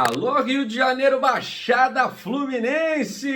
Alô, Rio de Janeiro, Baixada Fluminense!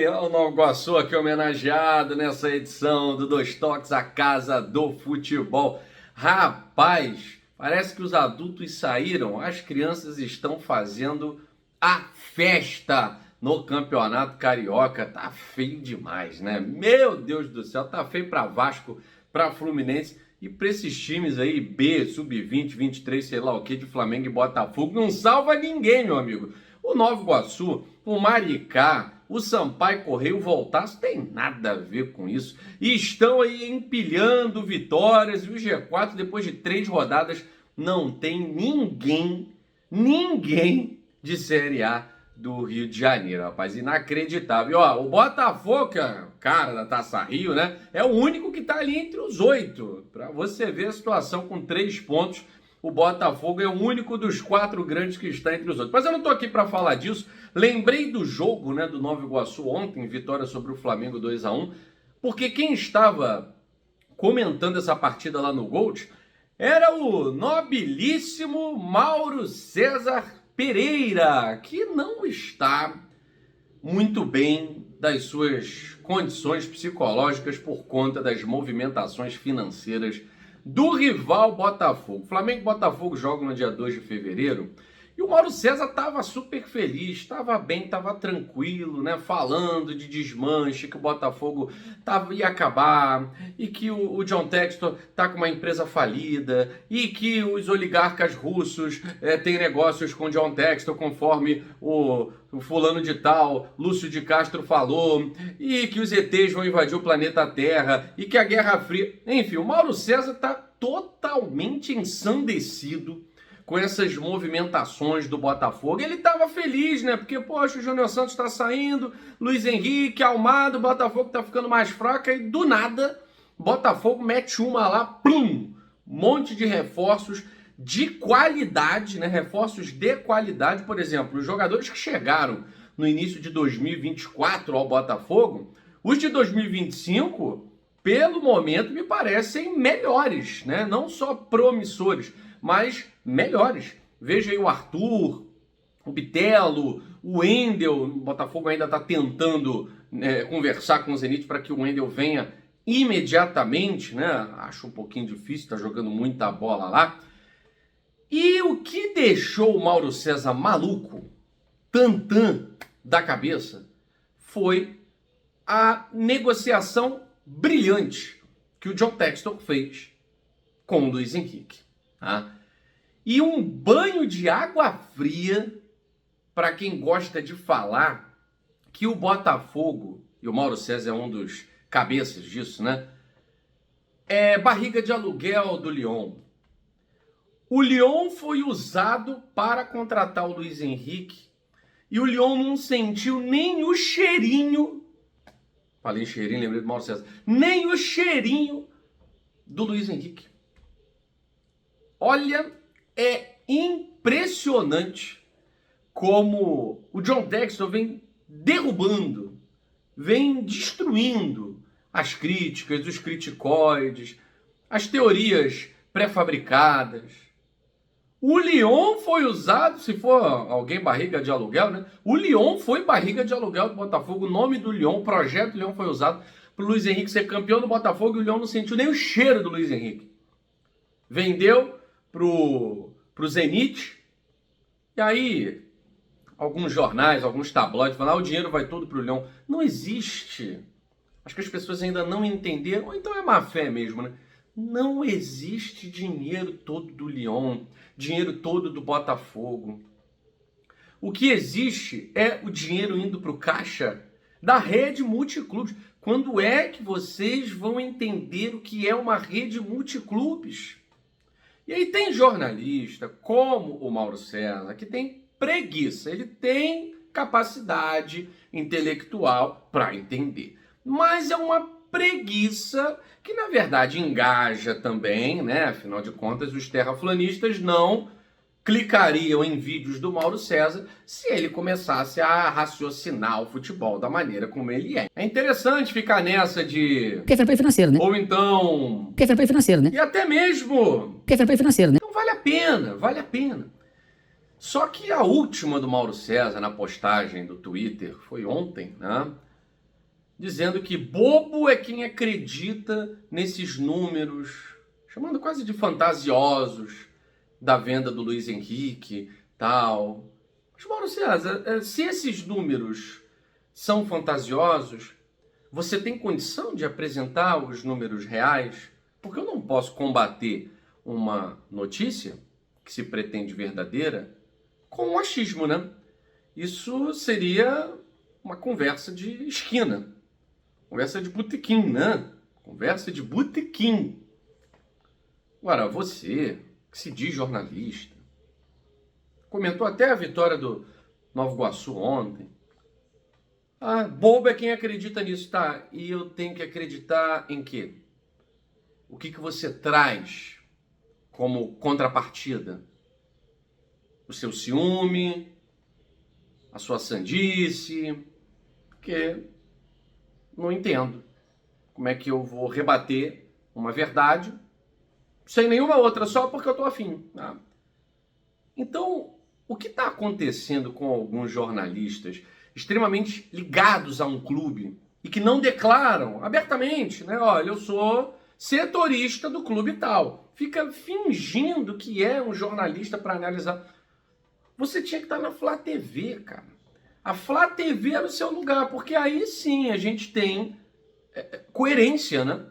O Nova Iguaçu aqui homenageado nessa edição do Dois Toques, a casa do futebol. Rapaz, parece que os adultos saíram, as crianças estão fazendo a festa no Campeonato Carioca. Tá feio demais, né? Meu Deus do céu, tá feio para Vasco, para Fluminense. E para esses times aí, B, Sub-20, 23, sei lá o que, de Flamengo e Botafogo, não salva ninguém, meu amigo. O Nova Iguaçu, o Maricá, o Sampaio Correia, o Voltaço, tem nada a ver com isso. E estão aí empilhando vitórias. E o G4, depois de 3 rodadas, não tem ninguém de Série A do Rio de Janeiro, rapaz. Inacreditável. E, ó, o Botafogo, que é o cara da Taça Rio, né? É o único que tá ali entre os 8. Pra você ver a situação com 3 pontos, o Botafogo é o único dos 4 grandes que está entre os 8. Mas eu não tô aqui para falar disso. Lembrei do jogo, né, do Nova Iguaçu ontem, vitória sobre o Flamengo 2-1, porque quem estava comentando essa partida lá no Gold era o nobilíssimo Mauro César Pereira, que não está muito bem das suas condições psicológicas por conta das movimentações financeiras do rival Botafogo. Flamengo e Botafogo jogam no dia 2 de fevereiro e o Mauro César estava super feliz, estava bem, estava tranquilo, né? Falando de desmanche, que o Botafogo ia acabar, e que o John Textor está com uma empresa falida, e que os oligarcas russos têm negócios com o John Textor, conforme o fulano de tal, Lúcio de Castro falou, e que os ETs vão invadir o planeta Terra, e que a Guerra Fria... Enfim, o Mauro César está totalmente ensandecido com essas movimentações do Botafogo. Ele estava feliz, né? Porque, poxa, o Júnior Santos está saindo, Luiz Henrique, Almada, o Botafogo está ficando mais fraco, e do nada, Botafogo mete uma lá, plum! Monte de reforços de qualidade, né? Reforços de qualidade. Por exemplo, os jogadores que chegaram no início de 2024 ao Botafogo, os de 2025, pelo momento, me parecem melhores, né? Não só promissores, mas melhores. Veja aí o Arthur, o Bitelo, o Wendel. O Botafogo ainda está tentando conversar com o Zenit para que o Wendel venha imediatamente, né? Acho um pouquinho difícil, está jogando muita bola lá. E o que deixou o Mauro César maluco, tantã da cabeça, foi a negociação brilhante que o John Textor fez com o Luiz Henrique. Tá? E um banho de água fria para quem gosta de falar que o Botafogo, e o Mauro César é um dos cabeças disso, né? É barriga de aluguel do Lyon. O Lyon foi usado para contratar o Luiz Henrique e o Lyon não sentiu nem o cheirinho, falei cheirinho, lembrei do Mauro César, nem o cheirinho do Luiz Henrique. Olha, é impressionante como o John Textor vem derrubando, vem destruindo as críticas, os criticoides, as teorias pré-fabricadas. O Lyon foi usado, se for alguém barriga de aluguel, né? O Lyon foi barriga de aluguel do Botafogo, o nome do Lyon, o projeto do Lyon foi usado para o Luiz Henrique ser campeão do Botafogo e o Lyon não sentiu nem o cheiro do Luiz Henrique. Vendeu pro Zenit, e aí alguns jornais, alguns tabloides falam, o dinheiro vai todo pro Lyon. Não existe. Acho que as pessoas ainda não entenderam, ou então é má fé mesmo, né? Não existe dinheiro todo do Lyon, dinheiro todo do Botafogo. O que existe é o dinheiro indo pro caixa da rede multiclubes. Quando é que vocês vão entender o que é uma rede multiclubes? E aí tem jornalista, como o Mauro César, que tem preguiça. Ele tem capacidade intelectual para entender. Mas é uma preguiça que, na verdade, engaja também, né? Afinal de contas, os terraplanistas não clicariam em vídeos do Mauro César se ele começasse a raciocinar o futebol da maneira como ele é. É interessante ficar nessa de... Porque é fair play financeiro, né? Ou então... Porque é fair play financeiro, né? E até mesmo... Porque é fair play financeiro, né? Então vale a pena, vale a pena. Só que a última do Mauro César na postagem do Twitter foi ontem, né? Dizendo que bobo é quem acredita nesses números, chamando quase de fantasiosos, da venda do Luiz Henrique, tal. Mas, Mauro César, se esses números são fantasiosos, você tem condição de apresentar os números reais? Porque eu não posso combater uma notícia que se pretende verdadeira com um achismo, né? Isso seria uma conversa de esquina, conversa de botequim, né? Conversa de botequim. Agora, você, que se diz jornalista, comentou até a vitória do Nova Iguaçu ontem. Ah, bobo é quem acredita nisso, tá? E eu tenho que acreditar em quê? O que você traz como contrapartida? O seu ciúme, a sua sandice, porque não entendo como é que eu vou rebater uma verdade sem nenhuma outra, só porque eu tô afim. Tá? Então, o que está acontecendo com alguns jornalistas extremamente ligados a um clube e que não declaram abertamente, né? Olha, eu sou setorista do clube tal. Fica fingindo que é um jornalista para analisar. Você tinha que estar na Flá TV, cara. A Flá TV era o seu lugar, porque aí sim a gente tem coerência, né?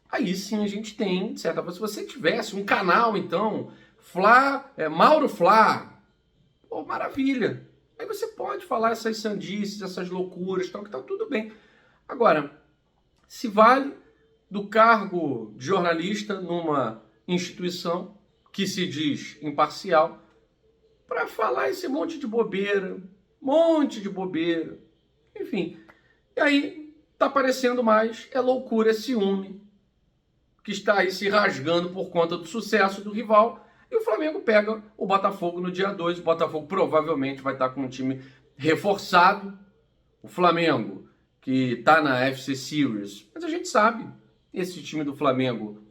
Aí sim a gente tem, de certa forma, se você tivesse um canal, então, Flá, Mauro Flá, pô, maravilha. Aí você pode falar essas sandices, essas loucuras, tal, que tá tudo bem. Agora, se vale do cargo de jornalista numa instituição que se diz imparcial para falar esse monte de bobeira, enfim. E aí tá parecendo mais loucura, ciúme, que está aí se rasgando por conta do sucesso do rival. E o Flamengo pega o Botafogo no dia 2. O Botafogo provavelmente vai estar com um time reforçado. O Flamengo, que está na FC Series. Mas a gente sabe, esse time do Flamengo,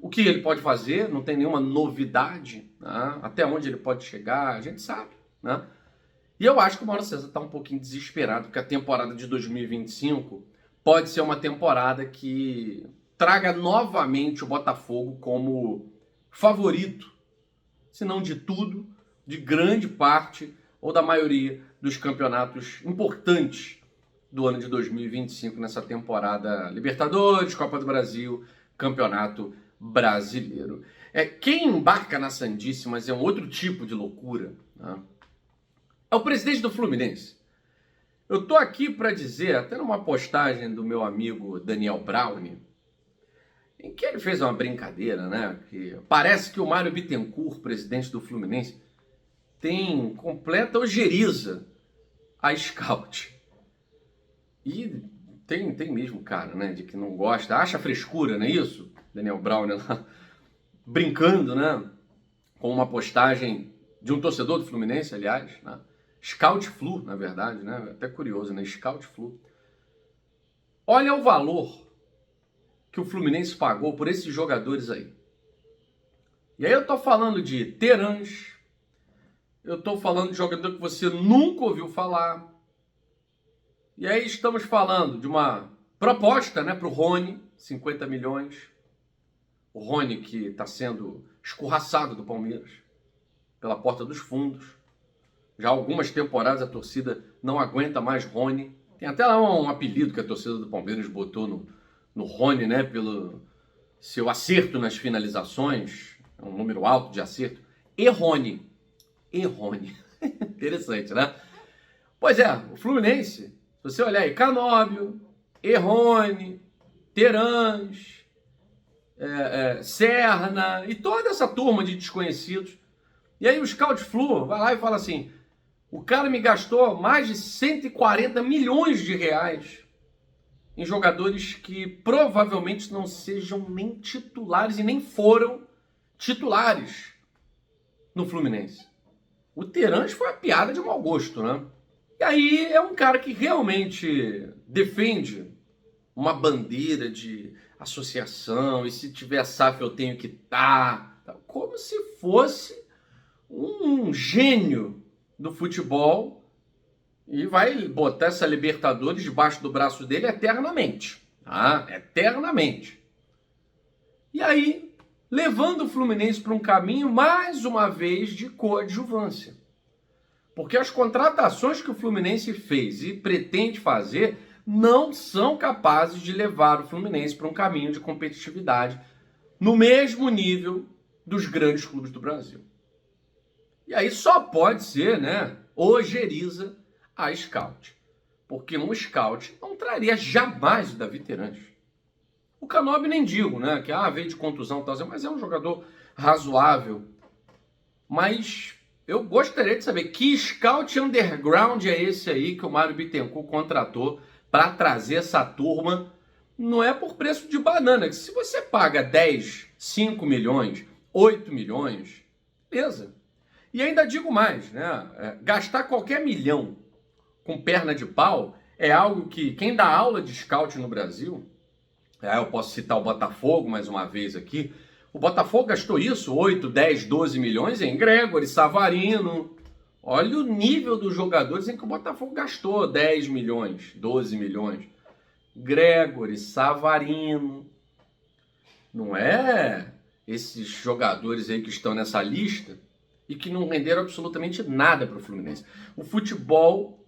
o que ele pode fazer, não tem nenhuma novidade. Né? Até onde ele pode chegar, a gente sabe. Né? E eu acho que o Mauro César está um pouquinho desesperado, porque a temporada de 2025 pode ser uma temporada que traga novamente o Botafogo como favorito, se não de tudo, de grande parte ou da maioria dos campeonatos importantes do ano de 2025 nessa temporada Libertadores, Copa do Brasil, Campeonato Brasileiro. Quem embarca na sandice, mas é um outro tipo de loucura, né? É o presidente do Fluminense. Eu tô aqui para dizer, até numa postagem do meu amigo Daniel Browne, em que ele fez uma brincadeira, né? Que parece que o Mário Bittencourt, presidente do Fluminense, tem completa ojeriza a scout. E tem mesmo cara, né? De que não gosta, acha frescura, não é isso? Daniel Browne lá, brincando, né? Com uma postagem de um torcedor do Fluminense, aliás, né? Scout Flu, na verdade, né? Até curioso, né? Scout Flu. Olha o valor que o Fluminense pagou por esses jogadores aí. E aí eu tô falando de Terãs, eu tô falando de jogador que você nunca ouviu falar. E aí estamos falando de uma proposta, né, pro Rony, 50 milhões. O Rony que está sendo escorraçado do Palmeiras pela porta dos fundos. Já há algumas temporadas a torcida não aguenta mais Rony. Tem até lá um apelido que a torcida do Palmeiras botou no Rony, né? Pelo seu acerto nas finalizações. É um número alto de acerto. Errone. Interessante, né? Pois é, o Fluminense, se você olhar aí, Canóbio, Errone, Terãs, Serna e toda essa turma de desconhecidos. E aí o Scout Flu vai lá e fala assim, o cara me gastou mais de 140 milhões de reais em jogadores que provavelmente não sejam nem titulares e nem foram titulares no Fluminense. O Terãs foi uma piada de mau gosto, né? E aí é um cara que realmente defende uma bandeira de associação, e se tiver SAF eu tenho que estar, como se fosse um gênio do futebol e vai botar essa Libertadores debaixo do braço dele eternamente. Tá? Eternamente. E aí, levando o Fluminense para um caminho, mais uma vez, de coadjuvância. Porque as contratações que o Fluminense fez e pretende fazer não são capazes de levar o Fluminense para um caminho de competitividade no mesmo nível dos grandes clubes do Brasil. E aí só pode ser, né, ojeriza a scout. Porque um scout não traria jamais o David Terans. O Canóbio nem digo, né, que veio de contusão e tal, mas é um jogador razoável. Mas eu gostaria de saber que scout underground é esse aí que o Mário Bittencourt contratou para trazer essa turma. Não é por preço de banana, que se você paga 10, 5 milhões, 8 milhões, beleza. E ainda digo mais, né? Gastar qualquer milhão com perna de pau é algo que quem dá aula de scout no Brasil, eu posso citar o Botafogo mais uma vez aqui, o Botafogo gastou isso, 8, 10, 12 milhões em Gregori, Savarino. Olha o nível dos jogadores em que o Botafogo gastou 10 milhões, 12 milhões. Gregori, Savarino. Não é esses jogadores aí que estão nessa lista e que não renderam absolutamente nada para o Fluminense. O futebol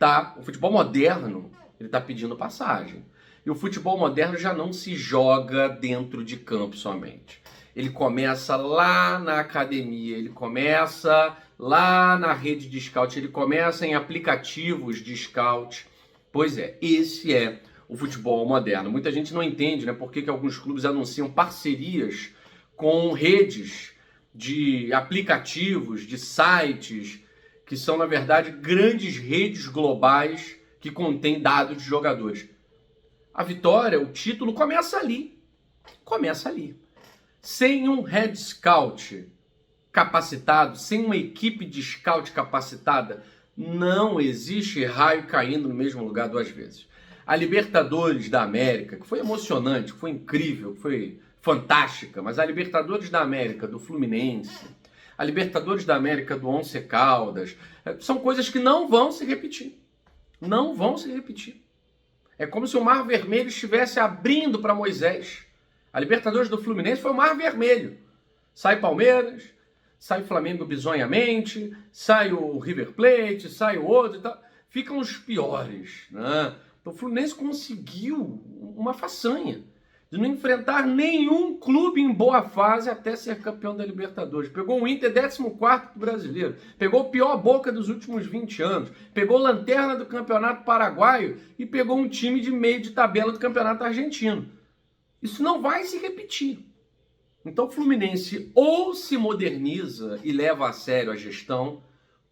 moderno, ele está pedindo passagem. E o futebol moderno já não se joga dentro de campo somente. Ele começa lá na academia, ele começa lá na rede de scout, ele começa em aplicativos de scout. Pois é, esse é o futebol moderno. Muita gente não entende, né, por que alguns clubes anunciam parcerias com redes de aplicativos, de sites, que são, na verdade, grandes redes globais que contêm dados de jogadores. A vitória, o título, começa ali. Começa ali. Sem um head scout capacitado, sem uma equipe de scout capacitada, não existe raio caindo no mesmo lugar duas vezes. A Libertadores da América, que foi emocionante, que foi incrível, que foi fantástica, mas a Libertadores da América do Fluminense, a Libertadores da América do Once Caldas, são coisas que não vão se repetir. Não vão se repetir. É como se o Mar Vermelho estivesse abrindo para Moisés. A Libertadores do Fluminense foi o Mar Vermelho. Sai Palmeiras, sai Flamengo bizonhamente, sai o River Plate, sai o outro e tal. Ficam os piores, né? Então, o Fluminense conseguiu uma façanha de não enfrentar nenhum clube em boa fase até ser campeão da Libertadores. Pegou o Inter 14º do brasileiro, pegou o pior Boca dos últimos 20 anos, pegou lanterna do Campeonato Paraguaio e pegou um time de meio de tabela do Campeonato Argentino. Isso não vai se repetir. Então o Fluminense ou se moderniza e leva a sério a gestão,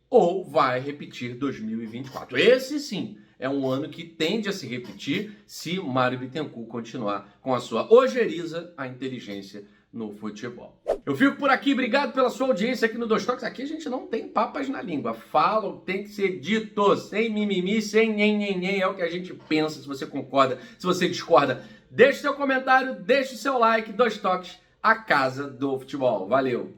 ou vai repetir 2024. Esse sim é um ano que tende a se repetir se o Mário Bittencourt continuar com a sua ojeriza à inteligência no futebol. Eu fico por aqui, obrigado pela sua audiência aqui no Dois Toques. Aqui a gente não tem papas na língua, fala o que tem que ser dito, sem mimimi, sem nhen, é o que a gente pensa, se você concorda, se você discorda. Deixe seu comentário, deixe seu like, Dois Toques, a casa do futebol. Valeu!